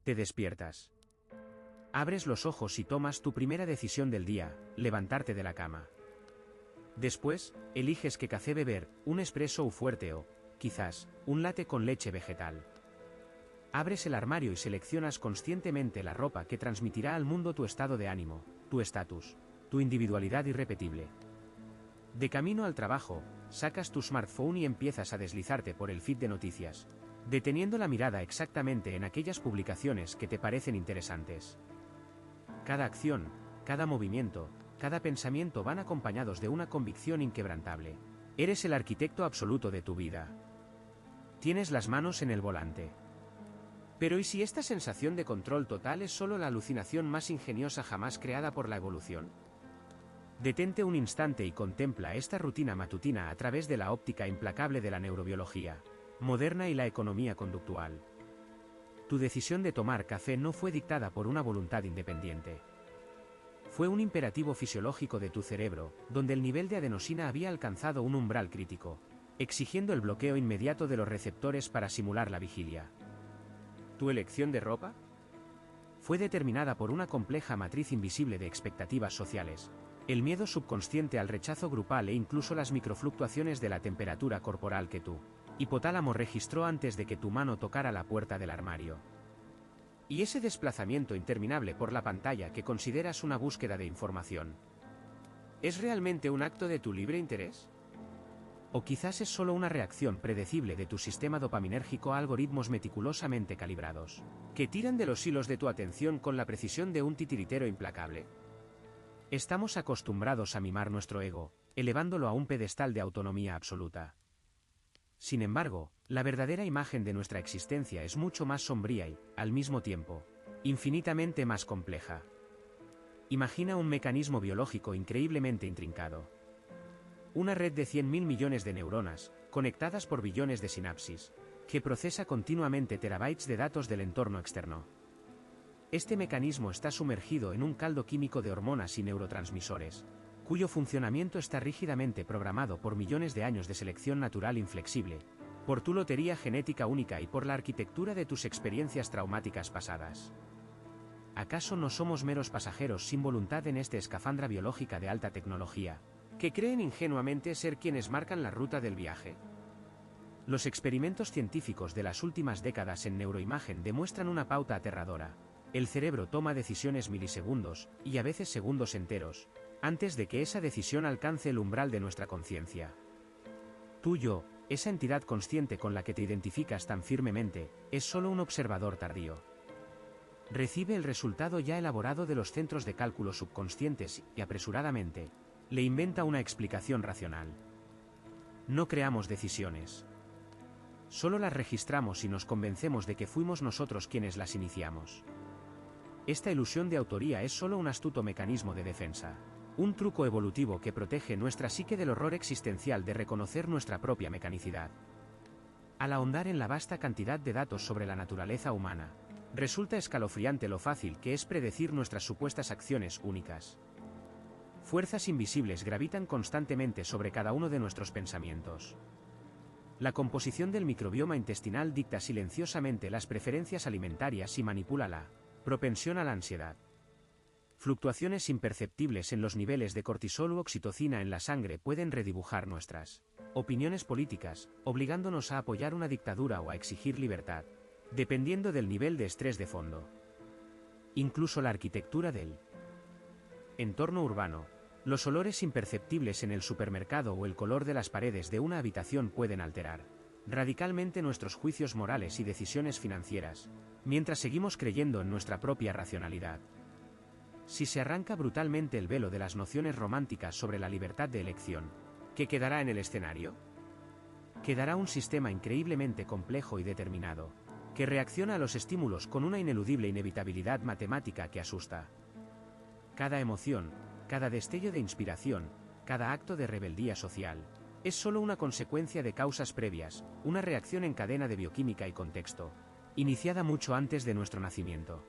Te despiertas. Abres los ojos y tomas tu primera decisión del día, levantarte de la cama. Después, eliges qué café beber, un espresso o fuerte o, quizás, un latte con leche vegetal. Abres el armario y seleccionas conscientemente la ropa que transmitirá al mundo tu estado de ánimo, tu estatus, tu individualidad irrepetible. De camino al trabajo, sacas tu smartphone y empiezas a deslizarte por el feed de noticias, deteniendo la mirada exactamente en aquellas publicaciones que te parecen interesantes. Cada acción, cada movimiento, cada pensamiento van acompañados de una convicción inquebrantable. Eres el arquitecto absoluto de tu vida. Tienes las manos en el volante. Pero ¿y si esta sensación de control total es solo la alucinación más ingeniosa jamás creada por la evolución? Detente un instante y contempla esta rutina matutina a través de la óptica implacable de la neurobiología moderna y la economía conductual. Tu decisión de tomar café no fue dictada por una voluntad independiente. Fue un imperativo fisiológico de tu cerebro, donde el nivel de adenosina había alcanzado un umbral crítico, exigiendo el bloqueo inmediato de los receptores para simular la vigilia. ¿Tu elección de ropa? Fue determinada por una compleja matriz invisible de expectativas sociales, el miedo subconsciente al rechazo grupal e incluso las microfluctuaciones de la temperatura corporal que tu hipotálamo registró antes de que tu mano tocara la puerta del armario. Y ese desplazamiento interminable por la pantalla que consideras una búsqueda de información, ¿es realmente un acto de tu libre interés? O quizás es solo una reacción predecible de tu sistema dopaminérgico a algoritmos meticulosamente calibrados, que tiran de los hilos de tu atención con la precisión de un titiritero implacable. Estamos acostumbrados a mimar nuestro ego, elevándolo a un pedestal de autonomía absoluta. Sin embargo, la verdadera imagen de nuestra existencia es mucho más sombría y, al mismo tiempo, infinitamente más compleja. Imagina un mecanismo biológico increíblemente intrincado. Una red de 100.000 millones de neuronas, conectadas por billones de sinapsis, que procesa continuamente terabytes de datos del entorno externo. Este mecanismo está sumergido en un caldo químico de hormonas y neurotransmisores, cuyo funcionamiento está rígidamente programado por millones de años de selección natural inflexible, por tu lotería genética única y por la arquitectura de tus experiencias traumáticas pasadas. ¿Acaso no somos meros pasajeros sin voluntad en esta escafandra biológica de alta tecnología, que creen ingenuamente ser quienes marcan la ruta del viaje? Los experimentos científicos de las últimas décadas en neuroimagen demuestran una pauta aterradora. El cerebro toma decisiones milisegundos, y a veces segundos enteros, antes de que esa decisión alcance el umbral de nuestra conciencia. Tú yo, esa entidad consciente con la que te identificas tan firmemente, es solo un observador tardío. Recibe el resultado ya elaborado de los centros de cálculo subconscientes y, apresuradamente, le inventa una explicación racional. No creamos decisiones. Solo las registramos y nos convencemos de que fuimos nosotros quienes las iniciamos. Esta ilusión de autoría es solo un astuto mecanismo de defensa. Un truco evolutivo que protege nuestra psique del horror existencial de reconocer nuestra propia mecanicidad. Al ahondar en la vasta cantidad de datos sobre la naturaleza humana, resulta escalofriante lo fácil que es predecir nuestras supuestas acciones únicas. Fuerzas invisibles gravitan constantemente sobre cada uno de nuestros pensamientos. La composición del microbioma intestinal dicta silenciosamente las preferencias alimentarias y manipula la propensión a la ansiedad. Fluctuaciones imperceptibles en los niveles de cortisol u oxitocina en la sangre pueden redibujar nuestras opiniones políticas, obligándonos a apoyar una dictadura o a exigir libertad, dependiendo del nivel de estrés de fondo. Incluso la arquitectura del entorno urbano, los olores imperceptibles en el supermercado o el color de las paredes de una habitación pueden alterar radicalmente nuestros juicios morales y decisiones financieras, mientras seguimos creyendo en nuestra propia racionalidad. Si se arranca brutalmente el velo de las nociones románticas sobre la libertad de elección, ¿qué quedará en el escenario? Quedará un sistema increíblemente complejo y determinado, que reacciona a los estímulos con una ineludible inevitabilidad matemática que asusta. Cada emoción, cada destello de inspiración, cada acto de rebeldía social, es solo una consecuencia de causas previas, una reacción en cadena de bioquímica y contexto, iniciada mucho antes de nuestro nacimiento.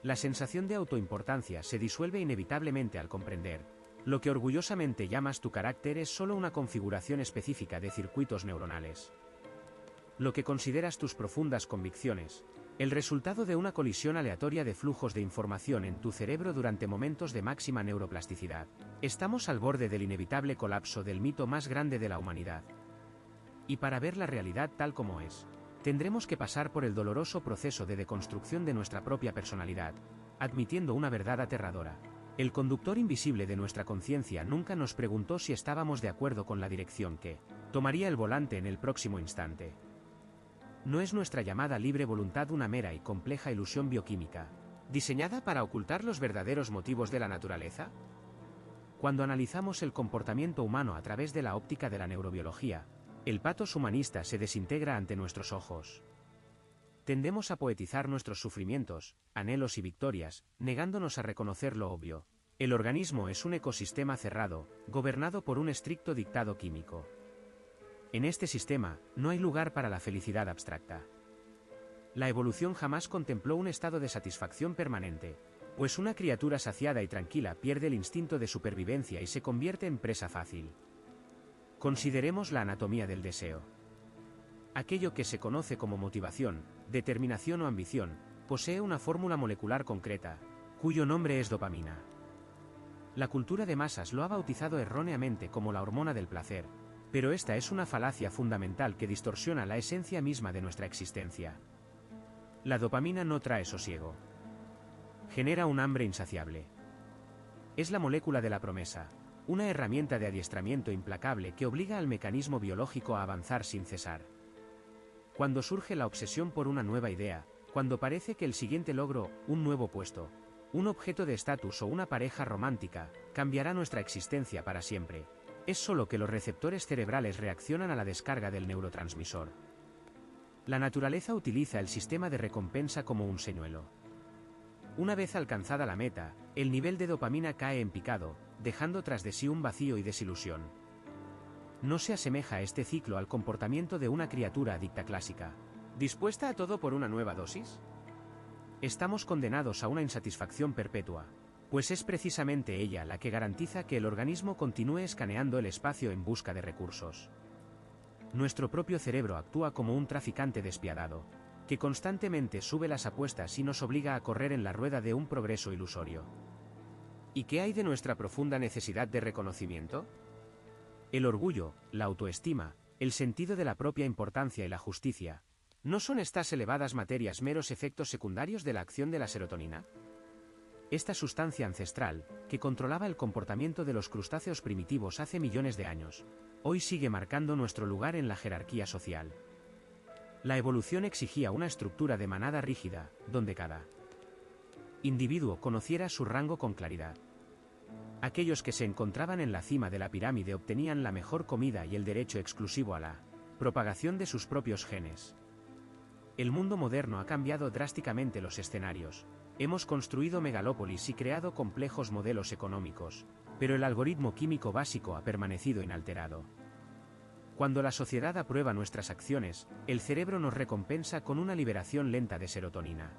La sensación de autoimportancia se disuelve inevitablemente al comprender. Lo que orgullosamente llamas tu carácter es solo una configuración específica de circuitos neuronales. Lo que consideras tus profundas convicciones, El resultado de una colisión aleatoria de flujos de información en tu cerebro durante momentos de máxima neuroplasticidad. Estamos al borde del inevitable colapso del mito más grande de la humanidad. Y para ver la realidad tal como es, tendremos que pasar por el doloroso proceso de deconstrucción de nuestra propia personalidad, admitiendo una verdad aterradora. El conductor invisible de nuestra conciencia nunca nos preguntó si estábamos de acuerdo con la dirección que tomaría el volante en el próximo instante. ¿No es nuestra llamada libre voluntad una mera y compleja ilusión bioquímica, diseñada para ocultar los verdaderos motivos de la naturaleza? Cuando analizamos el comportamiento humano a través de la óptica de la neurobiología, el pathos humanista se desintegra ante nuestros ojos. Tendemos a poetizar nuestros sufrimientos, anhelos y victorias, negándonos a reconocer lo obvio. El organismo es un ecosistema cerrado, gobernado por un estricto dictado químico. En este sistema, no hay lugar para la felicidad abstracta. La evolución jamás contempló un estado de satisfacción permanente, pues una criatura saciada y tranquila pierde el instinto de supervivencia y se convierte en presa fácil. Consideremos la anatomía del deseo. Aquello que se conoce como motivación, determinación o ambición, posee una fórmula molecular concreta, cuyo nombre es dopamina. La cultura de masas lo ha bautizado erróneamente como la hormona del placer, pero esta es una falacia fundamental que distorsiona la esencia misma de nuestra existencia. La dopamina no trae sosiego. Genera un hambre insaciable. Es la molécula de la promesa, una herramienta de adiestramiento implacable que obliga al mecanismo biológico a avanzar sin cesar. Cuando surge la obsesión por una nueva idea, cuando parece que el siguiente logro, un nuevo puesto, un objeto de estatus o una pareja romántica, cambiará nuestra existencia para siempre, es solo que los receptores cerebrales reaccionan a la descarga del neurotransmisor. La naturaleza utiliza el sistema de recompensa como un señuelo. Una vez alcanzada la meta, el nivel de dopamina cae en picado, dejando tras de sí un vacío y desilusión. ¿No se asemeja este ciclo al comportamiento de una criatura adicta clásica, dispuesta a todo por una nueva dosis? Estamos condenados a una insatisfacción perpetua, pues es precisamente ella la que garantiza que el organismo continúe escaneando el espacio en busca de recursos. Nuestro propio cerebro actúa como un traficante despiadado, que constantemente sube las apuestas y nos obliga a correr en la rueda de un progreso ilusorio. ¿Y qué hay de nuestra profunda necesidad de reconocimiento? El orgullo, la autoestima, el sentido de la propia importancia y la justicia, ¿no son estas elevadas materias meros efectos secundarios de la acción de la serotonina? Esta sustancia ancestral, que controlaba el comportamiento de los crustáceos primitivos hace millones de años, hoy sigue marcando nuestro lugar en la jerarquía social. La evolución exigía una estructura de manada rígida, donde cada individuo conociera su rango con claridad. Aquellos que se encontraban en la cima de la pirámide obtenían la mejor comida y el derecho exclusivo a la propagación de sus propios genes. El mundo moderno ha cambiado drásticamente los escenarios. Hemos construido megalópolis y creado complejos modelos económicos, pero el algoritmo químico básico ha permanecido inalterado. Cuando la sociedad aprueba nuestras acciones, el cerebro nos recompensa con una liberación lenta de serotonina.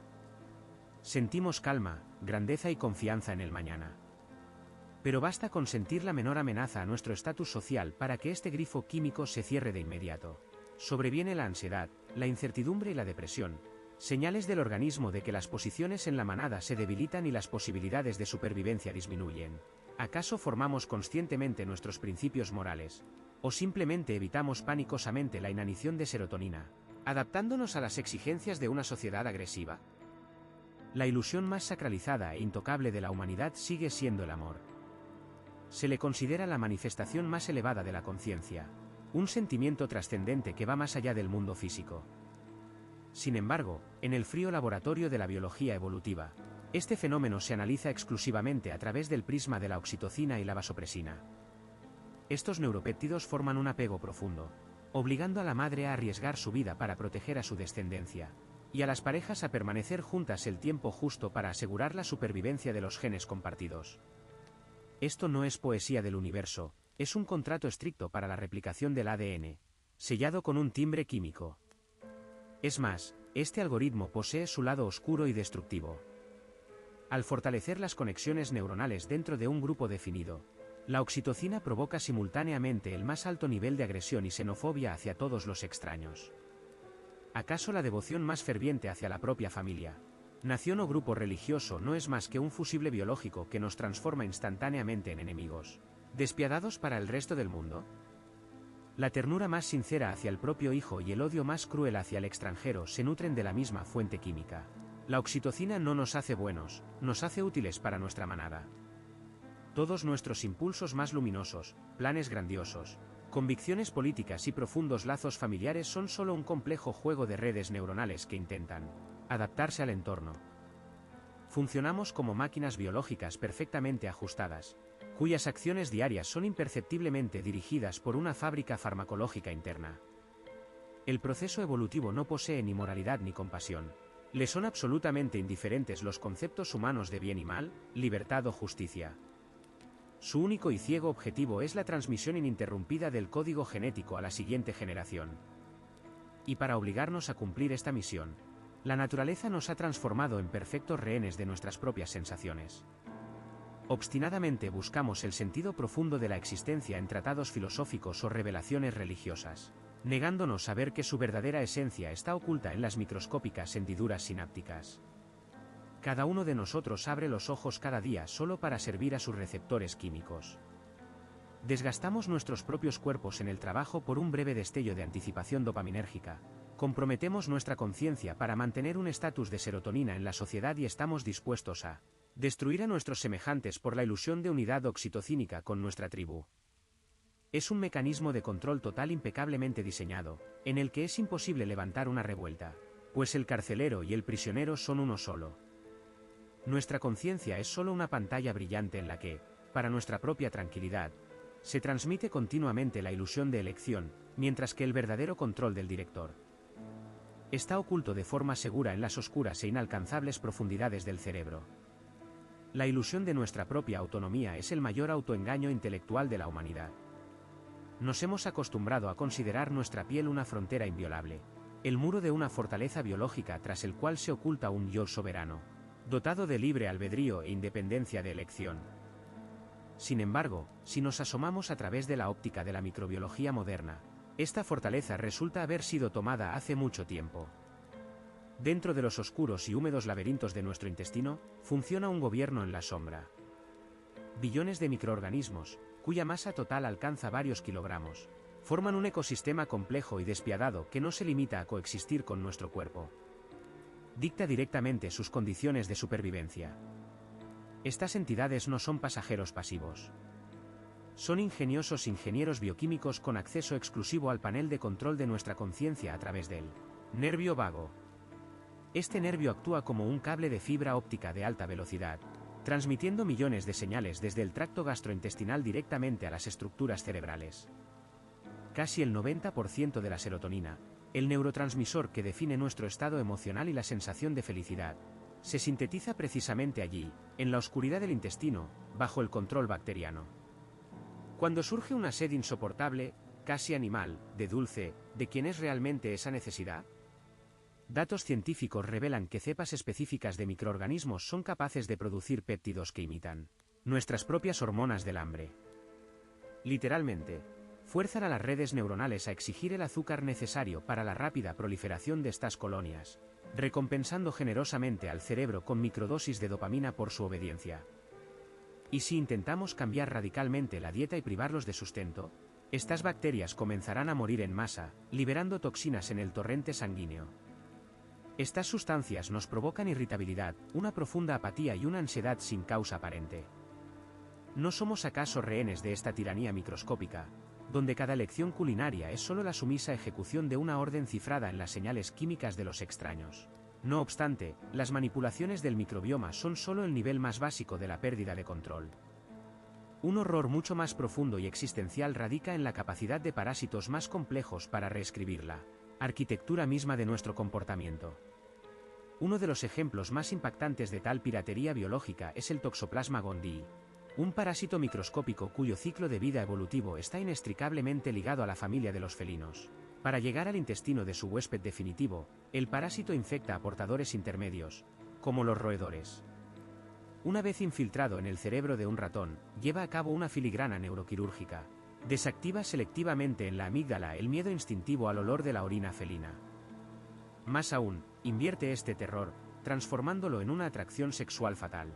Sentimos calma, grandeza y confianza en el mañana. Pero basta con sentir la menor amenaza a nuestro estatus social para que este grifo químico se cierre de inmediato. Sobreviene la ansiedad, la incertidumbre y la depresión, señales del organismo de que las posiciones en la manada se debilitan y las posibilidades de supervivencia disminuyen. ¿Acaso formamos conscientemente nuestros principios morales? ¿O simplemente evitamos pánicosamente la inanición de serotonina, adaptándonos a las exigencias de una sociedad agresiva? La ilusión más sacralizada e intocable de la humanidad sigue siendo el amor. Se le considera la manifestación más elevada de la conciencia, un sentimiento trascendente que va más allá del mundo físico. Sin embargo, en el frío laboratorio de la biología evolutiva, este fenómeno se analiza exclusivamente a través del prisma de la oxitocina y la vasopresina. Estos neuropéptidos forman un apego profundo, obligando a la madre a arriesgar su vida para proteger a su descendencia, y a las parejas a permanecer juntas el tiempo justo para asegurar la supervivencia de los genes compartidos. Esto no es poesía del universo, es un contrato estricto para la replicación del ADN, sellado con un timbre químico. Es más, este algoritmo posee su lado oscuro y destructivo. Al fortalecer las conexiones neuronales dentro de un grupo definido, la oxitocina provoca simultáneamente el más alto nivel de agresión y xenofobia hacia todos los extraños. ¿Acaso la devoción más ferviente hacia la propia familia, nación o grupo religioso no es más que un fusible biológico que nos transforma instantáneamente en enemigos despiadados para el resto del mundo? La ternura más sincera hacia el propio hijo y el odio más cruel hacia el extranjero se nutren de la misma fuente química. La oxitocina no nos hace buenos, nos hace útiles para nuestra manada. Todos nuestros impulsos más luminosos, planes grandiosos, convicciones políticas y profundos lazos familiares son solo un complejo juego de redes neuronales que intentan adaptarse al entorno. Funcionamos como máquinas biológicas perfectamente ajustadas, cuyas acciones diarias son imperceptiblemente dirigidas por una fábrica farmacológica interna. El proceso evolutivo no posee ni moralidad ni compasión. Le son absolutamente indiferentes los conceptos humanos de bien y mal, libertad o justicia. Su único y ciego objetivo es la transmisión ininterrumpida del código genético a la siguiente generación. Y para obligarnos a cumplir esta misión, la naturaleza nos ha transformado en perfectos rehenes de nuestras propias sensaciones. Obstinadamente buscamos el sentido profundo de la existencia en tratados filosóficos o revelaciones religiosas, negándonos a ver que su verdadera esencia está oculta en las microscópicas hendiduras sinápticas. Cada uno de nosotros abre los ojos cada día solo para servir a sus receptores químicos. Desgastamos nuestros propios cuerpos en el trabajo por un breve destello de anticipación dopaminérgica. Comprometemos nuestra conciencia para mantener un estatus de serotonina en la sociedad y estamos dispuestos a destruir a nuestros semejantes por la ilusión de unidad oxitocínica con nuestra tribu. Es un mecanismo de control total impecablemente diseñado, en el que es imposible levantar una revuelta, pues el carcelero y el prisionero son uno solo. Nuestra conciencia es solo una pantalla brillante en la que, para nuestra propia tranquilidad, se transmite continuamente la ilusión de elección, mientras que el verdadero control del director está oculto de forma segura en las oscuras e inalcanzables profundidades del cerebro. La ilusión de nuestra propia autonomía es el mayor autoengaño intelectual de la humanidad. Nos hemos acostumbrado a considerar nuestra piel una frontera inviolable, el muro de una fortaleza biológica tras el cual se oculta un yo soberano, dotado de libre albedrío e independencia de elección. Sin embargo, si nos asomamos a través de la óptica de la microbiología moderna, esta fortaleza resulta haber sido tomada hace mucho tiempo. Dentro de los oscuros y húmedos laberintos de nuestro intestino, funciona un gobierno en la sombra. Billones de microorganismos, cuya masa total alcanza varios kilogramos, forman un ecosistema complejo y despiadado que no se limita a coexistir con nuestro cuerpo. Dicta directamente sus condiciones de supervivencia. Estas entidades no son pasajeros pasivos. Son ingeniosos ingenieros bioquímicos con acceso exclusivo al panel de control de nuestra conciencia a través del nervio vago. Este nervio actúa como un cable de fibra óptica de alta velocidad, transmitiendo millones de señales desde el tracto gastrointestinal directamente a las estructuras cerebrales. Casi el 90% de la serotonina, el neurotransmisor que define nuestro estado emocional y la sensación de felicidad, se sintetiza precisamente allí, en la oscuridad del intestino, bajo el control bacteriano. Cuando surge una sed insoportable, casi animal, de dulce, ¿de quién es realmente esa necesidad? Datos científicos revelan que cepas específicas de microorganismos son capaces de producir péptidos que imitan nuestras propias hormonas del hambre. Literalmente, fuerzan a las redes neuronales a exigir el azúcar necesario para la rápida proliferación de estas colonias, recompensando generosamente al cerebro con microdosis de dopamina por su obediencia. ¿Y si intentamos cambiar radicalmente la dieta y privarlos de sustento? Estas bacterias comenzarán a morir en masa, liberando toxinas en el torrente sanguíneo. Estas sustancias nos provocan irritabilidad, una profunda apatía y una ansiedad sin causa aparente. ¿No somos acaso rehenes de esta tiranía microscópica, donde cada elección culinaria es solo la sumisa ejecución de una orden cifrada en las señales químicas de los extraños? No obstante, las manipulaciones del microbioma son solo el nivel más básico de la pérdida de control. Un horror mucho más profundo y existencial radica en la capacidad de parásitos más complejos para reescribir la arquitectura misma de nuestro comportamiento. Uno de los ejemplos más impactantes de tal piratería biológica es el Toxoplasma gondii, un parásito microscópico cuyo ciclo de vida evolutivo está inextricablemente ligado a la familia de los felinos. Para llegar al intestino de su huésped definitivo, el parásito infecta a portadores intermedios, como los roedores. Una vez infiltrado en el cerebro de un ratón, lleva a cabo una filigrana neuroquirúrgica. Desactiva selectivamente en la amígdala el miedo instintivo al olor de la orina felina. Más aún, invierte este terror, transformándolo en una atracción sexual fatal.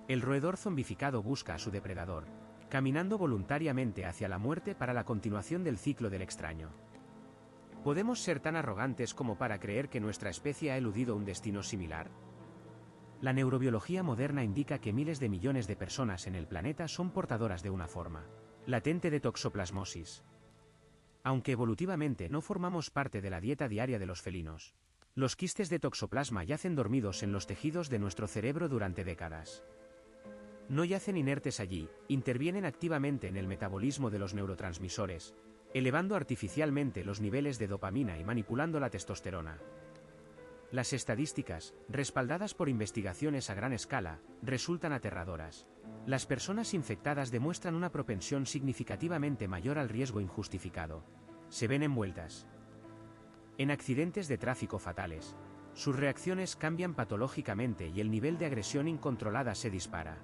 El roedor zombificado busca a su depredador, caminando voluntariamente hacia la muerte para la continuación del ciclo del extraño. ¿Podemos ser tan arrogantes como para creer que nuestra especie ha eludido un destino similar? La neurobiología moderna indica que miles de millones de personas en el planeta son portadoras de una forma latente de toxoplasmosis. Aunque evolutivamente no formamos parte de la dieta diaria de los felinos, los quistes de toxoplasma yacen dormidos en los tejidos de nuestro cerebro durante décadas. No yacen inertes allí, intervienen activamente en el metabolismo de los neurotransmisores, elevando artificialmente los niveles de dopamina y manipulando la testosterona. Las estadísticas, respaldadas por investigaciones a gran escala, resultan aterradoras. Las personas infectadas demuestran una propensión significativamente mayor al riesgo injustificado. Se ven envueltas en accidentes de tráfico fatales. Sus reacciones cambian patológicamente y el nivel de agresión incontrolada se dispara.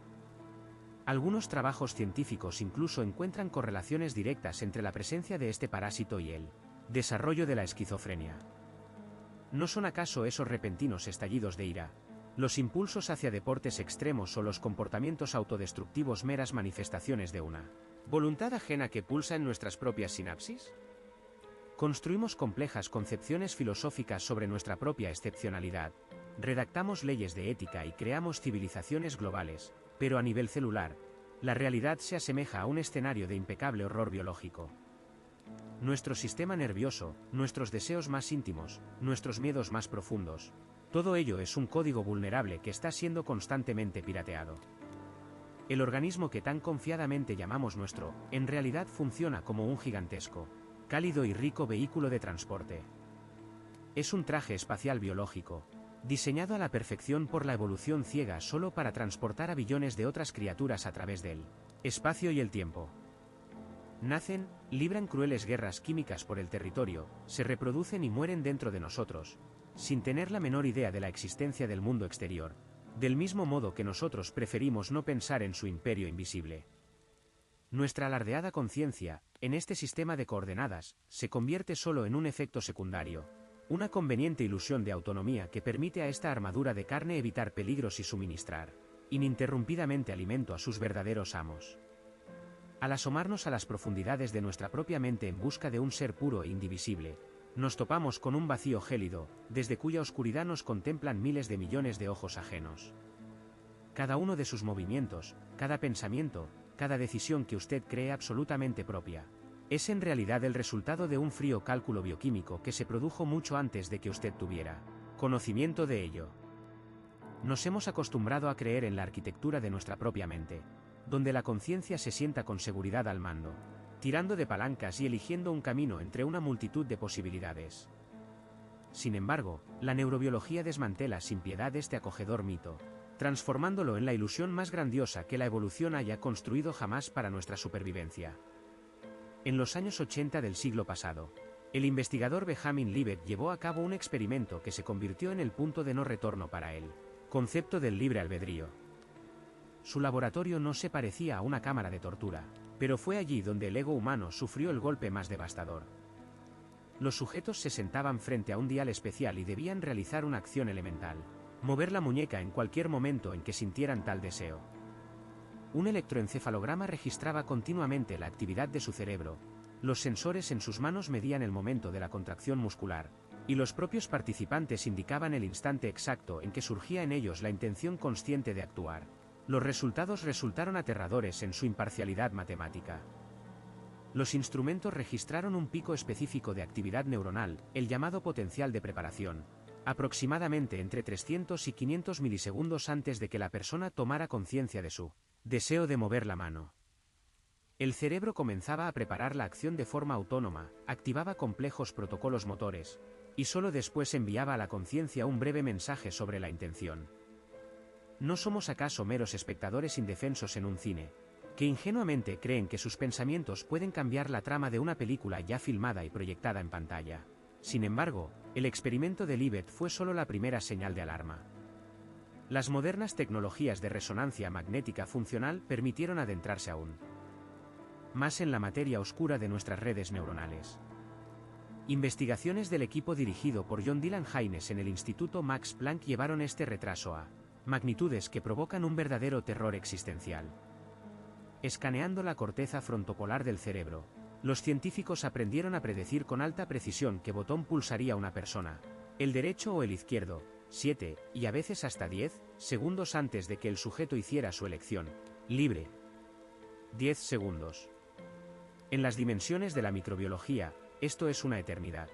Algunos trabajos científicos incluso encuentran correlaciones directas entre la presencia de este parásito y el desarrollo de la esquizofrenia. ¿No son acaso esos repentinos estallidos de ira, los impulsos hacia deportes extremos o los comportamientos autodestructivos meras manifestaciones de una voluntad ajena que pulsa en nuestras propias sinapsis? Construimos complejas concepciones filosóficas sobre nuestra propia excepcionalidad, redactamos leyes de ética y creamos civilizaciones globales, pero a nivel celular, la realidad se asemeja a un escenario de impecable horror biológico. Nuestro sistema nervioso, nuestros deseos más íntimos, nuestros miedos más profundos, todo ello es un código vulnerable que está siendo constantemente pirateado. El organismo que tan confiadamente llamamos nuestro, en realidad funciona como un gigantesco, cálido y rico vehículo de transporte. Es un traje espacial biológico, diseñado a la perfección por la evolución ciega solo para transportar a billones de otras criaturas a través del espacio y el tiempo. Nacen, libran crueles guerras químicas por el territorio, se reproducen y mueren dentro de nosotros, sin tener la menor idea de la existencia del mundo exterior, del mismo modo que nosotros preferimos no pensar en su imperio invisible. Nuestra alardeada conciencia, en este sistema de coordenadas, se convierte solo en un efecto secundario, una conveniente ilusión de autonomía que permite a esta armadura de carne evitar peligros y suministrar ininterrumpidamente alimento a sus verdaderos amos. Al asomarnos a las profundidades de nuestra propia mente en busca de un ser puro e indivisible, nos topamos con un vacío gélido, desde cuya oscuridad nos contemplan miles de millones de ojos ajenos. Cada uno de sus movimientos, cada pensamiento, cada decisión que usted cree absolutamente propia, es en realidad el resultado de un frío cálculo bioquímico que se produjo mucho antes de que usted tuviera conocimiento de ello. Nos hemos acostumbrado a creer en la arquitectura de nuestra propia mente, donde la conciencia se sienta con seguridad al mando, tirando de palancas y eligiendo un camino entre una multitud de posibilidades. Sin embargo, la neurobiología desmantela sin piedad este acogedor mito, transformándolo en la ilusión más grandiosa que la evolución haya construido jamás para nuestra supervivencia. En los años 80 del siglo pasado, el investigador Benjamin Libet llevó a cabo un experimento que se convirtió en el punto de no retorno para él, concepto del libre albedrío. Su laboratorio no se parecía a una cámara de tortura, pero fue allí donde el ego humano sufrió el golpe más devastador. Los sujetos se sentaban frente a un dial especial y debían realizar una acción elemental: mover la muñeca en cualquier momento en que sintieran tal deseo. Un electroencefalograma registraba continuamente la actividad de su cerebro, los sensores en sus manos medían el momento de la contracción muscular, y los propios participantes indicaban el instante exacto en que surgía en ellos la intención consciente de actuar. Los resultados resultaron aterradores en su imparcialidad matemática. Los instrumentos registraron un pico específico de actividad neuronal, el llamado potencial de preparación, aproximadamente entre 300 y 500 milisegundos antes de que la persona tomara conciencia de su deseo de mover la mano. El cerebro comenzaba a preparar la acción de forma autónoma, activaba complejos protocolos motores, y solo después enviaba a la conciencia un breve mensaje sobre la intención. ¿No somos acaso meros espectadores indefensos en un cine, que ingenuamente creen que sus pensamientos pueden cambiar la trama de una película ya filmada y proyectada en pantalla? Sin embargo, el experimento de Libet fue solo la primera señal de alarma. Las modernas tecnologías de resonancia magnética funcional permitieron adentrarse aún más en la materia oscura de nuestras redes neuronales. Investigaciones del equipo dirigido por John Dylan Haynes en el Instituto Max Planck llevaron este retraso a magnitudes que provocan un verdadero terror existencial. Escaneando la corteza frontopolar del cerebro, los científicos aprendieron a predecir con alta precisión qué botón pulsaría una persona, el derecho o el izquierdo, 7, y a veces hasta 10, segundos antes de que el sujeto hiciera su elección libre. 10 segundos. En las dimensiones de la microbiología, esto es una eternidad.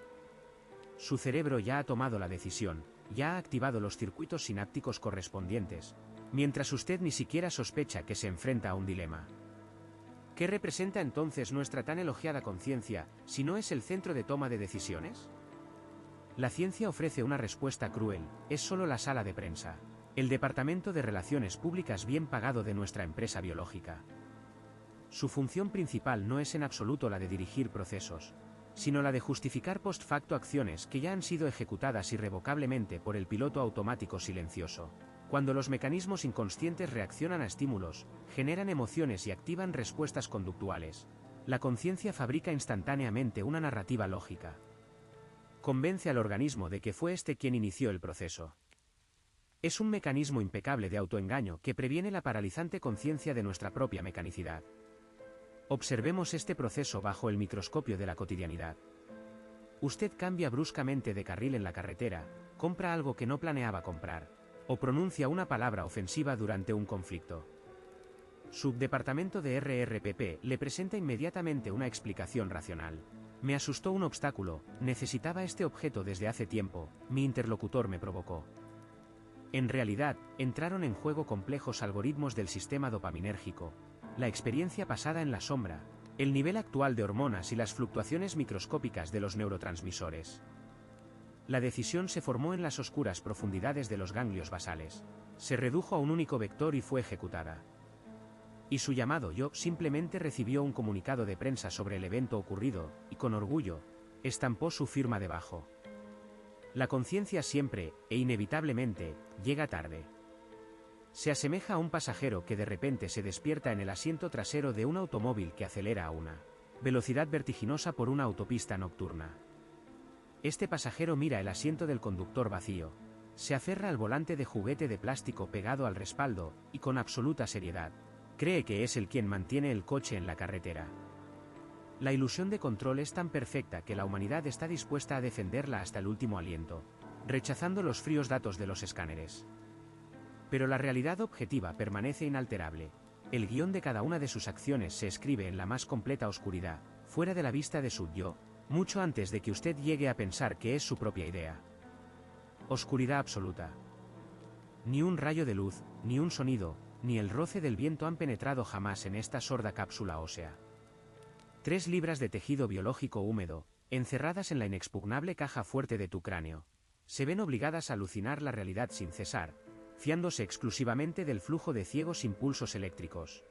Su cerebro ya ha tomado la decisión, ya ha activado los circuitos sinápticos correspondientes, mientras usted ni siquiera sospecha que se enfrenta a un dilema. ¿Qué representa entonces nuestra tan elogiada conciencia, si no es el centro de toma de decisiones? La ciencia ofrece una respuesta cruel, es solo la sala de prensa, el departamento de relaciones públicas bien pagado de nuestra empresa biológica. Su función principal no es en absoluto la de dirigir procesos, sino la de justificar post facto acciones que ya han sido ejecutadas irrevocablemente por el piloto automático silencioso. Cuando los mecanismos inconscientes reaccionan a estímulos, generan emociones y activan respuestas conductuales, la conciencia fabrica instantáneamente una narrativa lógica. Convence al organismo de que fue este quien inició el proceso. Es un mecanismo impecable de autoengaño que previene la paralizante conciencia de nuestra propia mecanicidad. Observemos este proceso bajo el microscopio de la cotidianidad. Usted cambia bruscamente de carril en la carretera, compra algo que no planeaba comprar, o pronuncia una palabra ofensiva durante un conflicto. Subdepartamento de RRPP le presenta inmediatamente una explicación racional. Me asustó un obstáculo, necesitaba este objeto desde hace tiempo, mi interlocutor me provocó. En realidad, entraron en juego complejos algoritmos del sistema dopaminérgico, la experiencia pasada en la sombra, el nivel actual de hormonas y las fluctuaciones microscópicas de los neurotransmisores. La decisión se formó en las oscuras profundidades de los ganglios basales, se redujo a un único vector y fue ejecutada. Y su llamado yo simplemente recibió un comunicado de prensa sobre el evento ocurrido, y con orgullo, estampó su firma debajo. La conciencia siempre, e inevitablemente, llega tarde. Se asemeja a un pasajero que de repente se despierta en el asiento trasero de un automóvil que acelera a una velocidad vertiginosa por una autopista nocturna. Este pasajero mira el asiento del conductor vacío, se aferra al volante de juguete de plástico pegado al respaldo, y con absoluta seriedad, cree que es él quien mantiene el coche en la carretera. La ilusión de control es tan perfecta que la humanidad está dispuesta a defenderla hasta el último aliento, rechazando los fríos datos de los escáneres. Pero la realidad objetiva permanece inalterable. El guión de cada una de sus acciones se escribe en la más completa oscuridad, fuera de la vista de su yo, mucho antes de que usted llegue a pensar que es su propia idea. Oscuridad absoluta. Ni un rayo de luz, ni un sonido, ni el roce del viento han penetrado jamás en esta sorda cápsula ósea. 3 libras de tejido biológico húmedo, encerradas en la inexpugnable caja fuerte de tu cráneo, se ven obligadas a alucinar la realidad sin cesar, fiándose exclusivamente del flujo de ciegos impulsos eléctricos.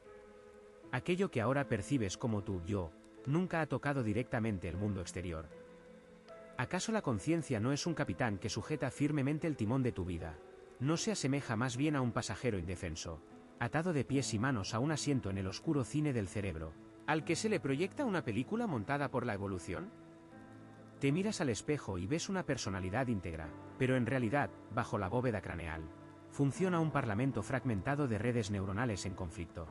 Aquello que ahora percibes como tu yo, nunca ha tocado directamente el mundo exterior. ¿Acaso la conciencia no es un capitán que sujeta firmemente el timón de tu vida? ¿No se asemeja más bien a un pasajero indefenso, atado de pies y manos a un asiento en el oscuro cine del cerebro, al que se le proyecta una película montada por la evolución? Te miras al espejo y ves una personalidad íntegra, pero en realidad, bajo la bóveda craneal, funciona un parlamento fragmentado de redes neuronales en conflicto.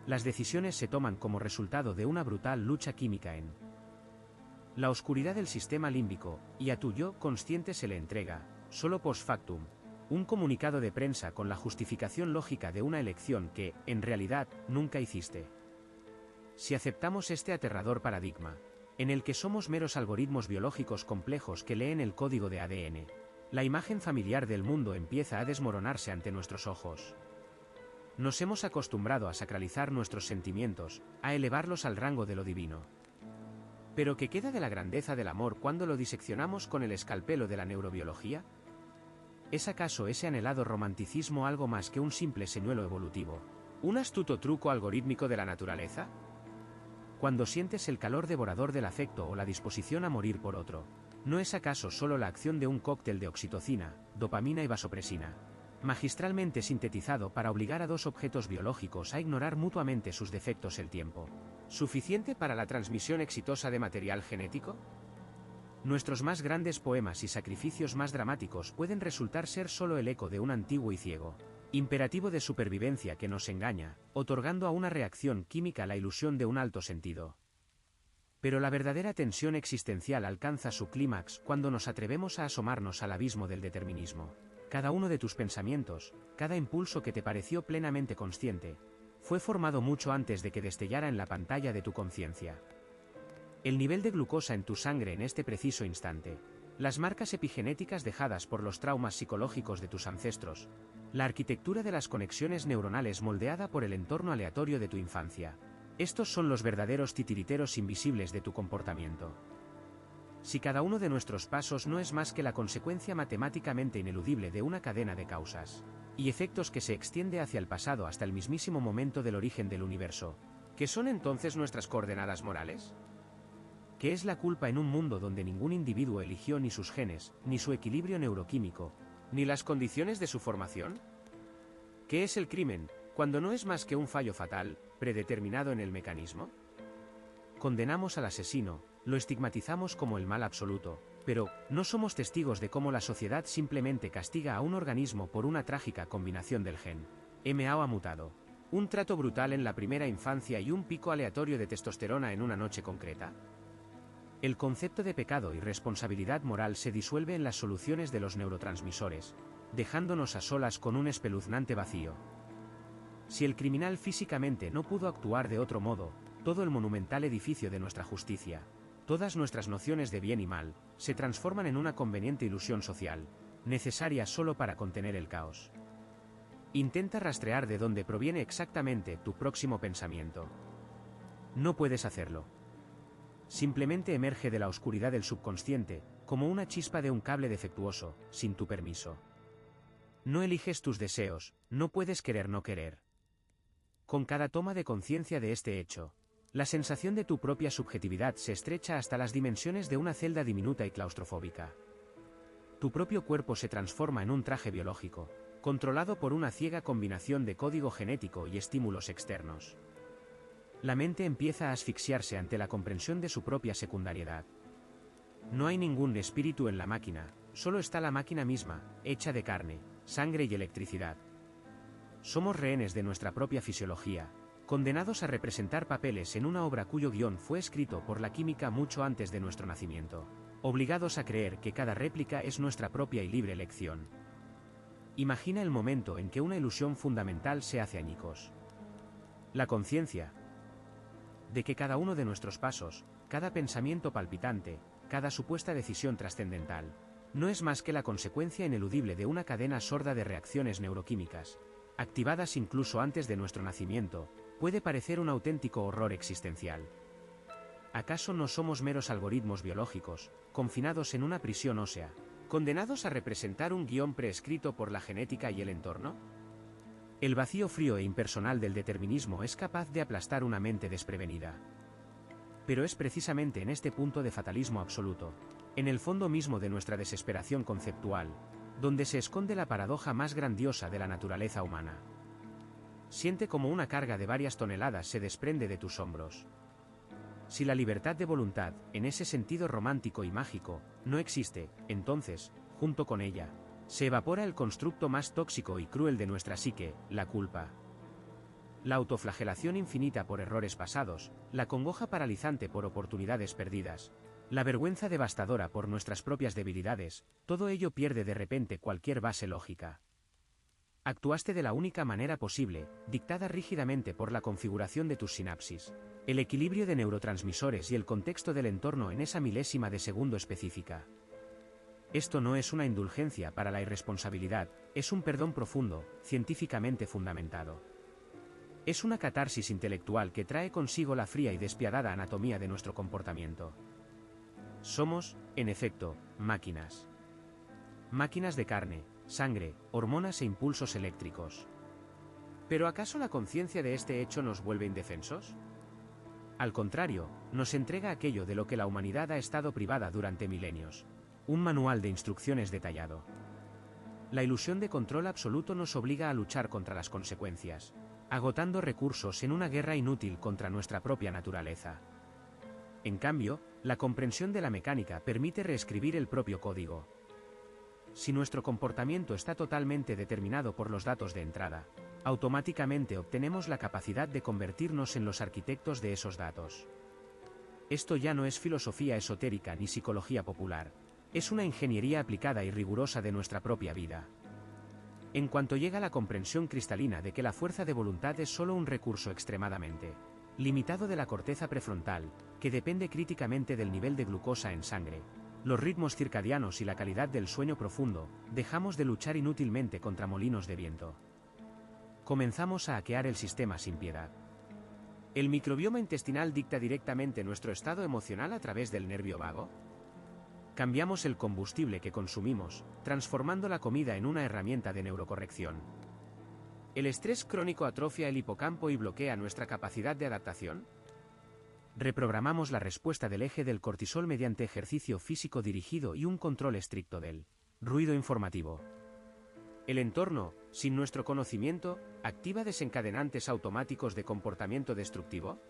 Las decisiones se toman como resultado de una brutal lucha química en la oscuridad del sistema límbico, y a tu yo consciente se le entrega, solo post factum, un comunicado de prensa con la justificación lógica de una elección que, en realidad, nunca hiciste. Si aceptamos este aterrador paradigma, en el que somos meros algoritmos biológicos complejos que leen el código de ADN, la imagen familiar del mundo empieza a desmoronarse ante nuestros ojos. Nos hemos acostumbrado a sacralizar nuestros sentimientos, a elevarlos al rango de lo divino. ¿Pero qué queda de la grandeza del amor cuando lo diseccionamos con el escalpelo de la neurobiología? ¿Es acaso ese anhelado romanticismo algo más que un simple señuelo evolutivo? ¿Un astuto truco algorítmico de la naturaleza? Cuando sientes el calor devorador del afecto o la disposición a morir por otro, ¿no es acaso solo la acción de un cóctel de oxitocina, dopamina y vasopresina, magistralmente sintetizado para obligar a 2 objetos biológicos a ignorar mutuamente sus defectos el tiempo, suficiente para la transmisión exitosa de material genético? Nuestros más grandes poemas y sacrificios más dramáticos pueden resultar ser solo el eco de un antiguo y ciego imperativo de supervivencia que nos engaña, otorgando a una reacción química la ilusión de un alto sentido. Pero la verdadera tensión existencial alcanza su clímax cuando nos atrevemos a asomarnos al abismo del determinismo. Cada uno de tus pensamientos, cada impulso que te pareció plenamente consciente, fue formado mucho antes de que destellara en la pantalla de tu conciencia. El nivel de glucosa en tu sangre en este preciso instante, las marcas epigenéticas dejadas por los traumas psicológicos de tus ancestros, la arquitectura de las conexiones neuronales moldeada por el entorno aleatorio de tu infancia. Estos son los verdaderos titiriteros invisibles de tu comportamiento. Si cada uno de nuestros pasos no es más que la consecuencia matemáticamente ineludible de una cadena de causas y efectos que se extiende hacia el pasado hasta el mismísimo momento del origen del universo, ¿qué son entonces nuestras coordenadas morales? ¿Qué es la culpa en un mundo donde ningún individuo eligió ni sus genes, ni su equilibrio neuroquímico, ni las condiciones de su formación? ¿Qué es el crimen, cuando no es más que un fallo fatal, predeterminado en el mecanismo? Condenamos al asesino, lo estigmatizamos como el mal absoluto, pero no somos testigos de cómo la sociedad simplemente castiga a un organismo por una trágica combinación del gen MAO mutado, un trato brutal en la primera infancia y un pico aleatorio de testosterona en una noche concreta. El concepto de pecado y responsabilidad moral se disuelve en las soluciones de los neurotransmisores, dejándonos a solas con un espeluznante vacío. Si el criminal físicamente no pudo actuar de otro modo, todo el monumental edificio de nuestra justicia, todas nuestras nociones de bien y mal, se transforman en una conveniente ilusión social, necesaria solo para contener el caos. Intenta rastrear de dónde proviene exactamente tu próximo pensamiento. No puedes hacerlo. Simplemente emerge de la oscuridad del subconsciente, como una chispa de un cable defectuoso, sin tu permiso. No eliges tus deseos, no puedes querer no querer. Con cada toma de conciencia de este hecho, la sensación de tu propia subjetividad se estrecha hasta las dimensiones de una celda diminuta y claustrofóbica. Tu propio cuerpo se transforma en un traje biológico, controlado por una ciega combinación de código genético y estímulos externos. La mente empieza a asfixiarse ante la comprensión de su propia secundariedad. No hay ningún espíritu en la máquina, solo está la máquina misma, hecha de carne, sangre y electricidad. Somos rehenes de nuestra propia fisiología, condenados a representar papeles en una obra cuyo guión fue escrito por la química mucho antes de nuestro nacimiento, obligados a creer que cada réplica es nuestra propia y libre elección. Imagina el momento en que una ilusión fundamental se hace añicos. La conciencia de que cada uno de nuestros pasos, cada pensamiento palpitante, cada supuesta decisión trascendental, no es más que la consecuencia ineludible de una cadena sorda de reacciones neuroquímicas, activadas incluso antes de nuestro nacimiento, puede parecer un auténtico horror existencial. ¿Acaso no somos meros algoritmos biológicos, confinados en una prisión ósea, condenados a representar un guión preescrito por la genética y el entorno? El vacío frío e impersonal del determinismo es capaz de aplastar una mente desprevenida. Pero es precisamente en este punto de fatalismo absoluto, en el fondo mismo de nuestra desesperación conceptual, donde se esconde la paradoja más grandiosa de la naturaleza humana. Siente como una carga de varias toneladas se desprende de tus hombros. Si la libertad de voluntad, en ese sentido romántico y mágico, no existe, entonces, junto con ella, se evapora el constructo más tóxico y cruel de nuestra psique, la culpa. La autoflagelación infinita por errores pasados, la congoja paralizante por oportunidades perdidas, la vergüenza devastadora por nuestras propias debilidades, todo ello pierde de repente cualquier base lógica. Actuaste de la única manera posible, dictada rígidamente por la configuración de tus sinapsis, el equilibrio de neurotransmisores y el contexto del entorno en esa milésima de segundo específica. Esto no es una indulgencia para la irresponsabilidad, es un perdón profundo, científicamente fundamentado. Es una catarsis intelectual que trae consigo la fría y despiadada anatomía de nuestro comportamiento. Somos, en efecto, máquinas. Máquinas de carne, sangre, hormonas e impulsos eléctricos. ¿Pero acaso la conciencia de este hecho nos vuelve indefensos? Al contrario, nos entrega aquello de lo que la humanidad ha estado privada durante milenios. Un manual de instrucciones detallado. La ilusión de control absoluto nos obliga a luchar contra las consecuencias, agotando recursos en una guerra inútil contra nuestra propia naturaleza. En cambio, la comprensión de la mecánica permite reescribir el propio código. Si nuestro comportamiento está totalmente determinado por los datos de entrada, automáticamente obtenemos la capacidad de convertirnos en los arquitectos de esos datos. Esto ya no es filosofía esotérica ni psicología popular, es una ingeniería aplicada y rigurosa de nuestra propia vida. En cuanto llega la comprensión cristalina de que la fuerza de voluntad es solo un recurso extremadamente limitado de la corteza prefrontal, que depende críticamente del nivel de glucosa en sangre, los ritmos circadianos y la calidad del sueño profundo, dejamos de luchar inútilmente contra molinos de viento. Comenzamos a hackear el sistema sin piedad. ¿El microbioma intestinal dicta directamente nuestro estado emocional a través del nervio vago? Cambiamos el combustible que consumimos, transformando la comida en una herramienta de neurocorrección. ¿El estrés crónico atrofia el hipocampo y bloquea nuestra capacidad de adaptación? Reprogramamos la respuesta del eje del cortisol mediante ejercicio físico dirigido y un control estricto del ruido informativo. El entorno, sin nuestro conocimiento, activa desencadenantes automáticos de comportamiento destructivo.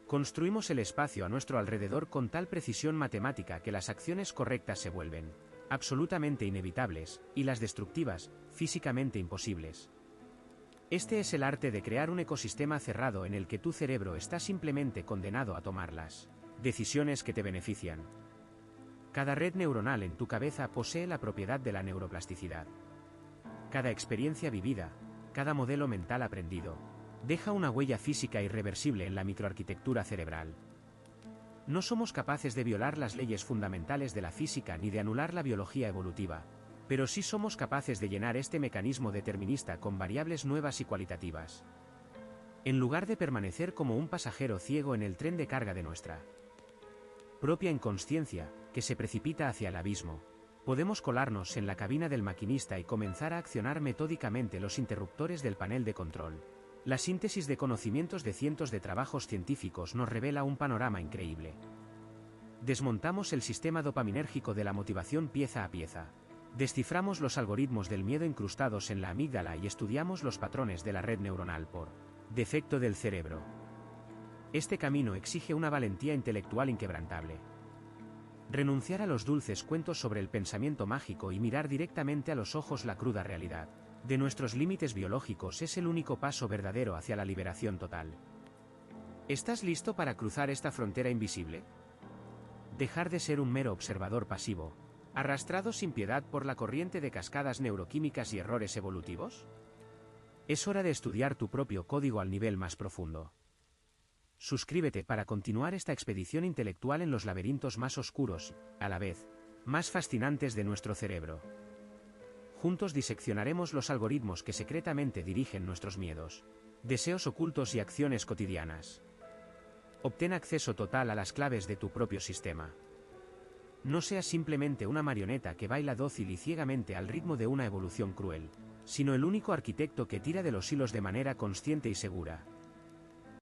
Construimos el espacio a nuestro alrededor con tal precisión matemática que las acciones correctas se vuelven absolutamente inevitables, y las destructivas, físicamente imposibles. Este es el arte de crear un ecosistema cerrado en el que tu cerebro está simplemente condenado a tomar las decisiones que te benefician. Cada red neuronal en tu cabeza posee la propiedad de la neuroplasticidad. Cada experiencia vivida, cada modelo mental aprendido, deja una huella física irreversible en la microarquitectura cerebral. No somos capaces de violar las leyes fundamentales de la física ni de anular la biología evolutiva, pero sí somos capaces de llenar este mecanismo determinista con variables nuevas y cualitativas. En lugar de permanecer como un pasajero ciego en el tren de carga de nuestra propia inconsciencia, que se precipita hacia el abismo, podemos colarnos en la cabina del maquinista y comenzar a accionar metódicamente los interruptores del panel de control. La síntesis de conocimientos de cientos de trabajos científicos nos revela un panorama increíble. Desmontamos el sistema dopaminérgico de la motivación pieza a pieza. Desciframos los algoritmos del miedo incrustados en la amígdala y estudiamos los patrones de la red neuronal por defecto del cerebro. Este camino exige una valentía intelectual inquebrantable. Renunciar a los dulces cuentos sobre el pensamiento mágico y mirar directamente a los ojos la cruda realidad de nuestros límites biológicos es el único paso verdadero hacia la liberación total. ¿Estás listo para cruzar esta frontera invisible? Dejar de ser un mero observador pasivo, arrastrado sin piedad por la corriente de cascadas neuroquímicas y errores evolutivos. Es hora de estudiar tu propio código al nivel más profundo. Suscríbete para continuar esta expedición intelectual en los laberintos más oscuros, a la vez, más fascinantes de nuestro cerebro. Juntos diseccionaremos los algoritmos que secretamente dirigen nuestros miedos, deseos ocultos y acciones cotidianas. Obtén acceso total a las claves de tu propio sistema. No seas simplemente una marioneta que baila dócil y ciegamente al ritmo de una evolución cruel, sino el único arquitecto que tira de los hilos de manera consciente y segura.